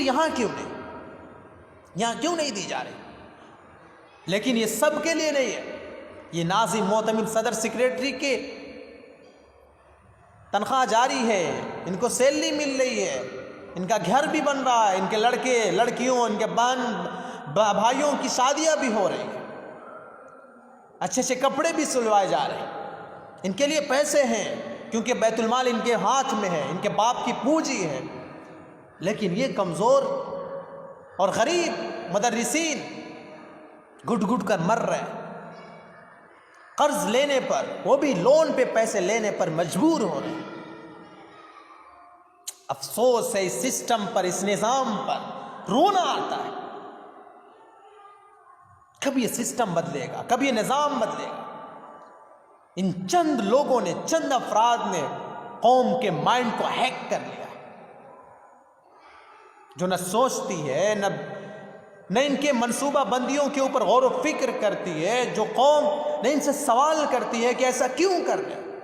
یہاں کیوں نہیں، یہاں کیوں نہیں دی جا رہی؟ لیکن یہ سب کے لیے نہیں ہے، یہ ناظم، معتمد، صدر، سیکریٹری کے تنخواہ جاری ہے، ان کو سیلری مل رہی ہے، ان کا گھر بھی بن رہا ہے، ان کے لڑکے لڑکیوں، ان کے بھائیوں کی شادیاں بھی ہو رہی ہیں، اچھے اچھے کپڑے بھی سلوائے جا رہے ہیں، ان کے لیے پیسے ہیں کیونکہ بیت المال ان کے ہاتھ میں ہے، ان کے باپ کی پونجی ہے۔ لیکن یہ کمزور اور غریب مدرسین گھٹ گھٹ کر مر رہے ہیں، قرض لینے پر، وہ بھی لون پہ پیسے لینے پر مجبور ہو رہے ہیں۔ افسوس ہے اس سسٹم پر، اس نظام پر، رونا آتا ہے۔ کب یہ سسٹم بدلے گا؟ کب یہ نظام بدلے گا؟ ان چند لوگوں نے، چند افراد نے قوم کے مائنڈ کو ہیک کر لیا، جو نہ سوچتی ہے، نہ ان کے منصوبہ بندیوں کے اوپر غور و فکر کرتی ہے، جو قوم نہ ان سے سوال کرتی ہے کہ ایسا کیوں کر رہے ہیں۔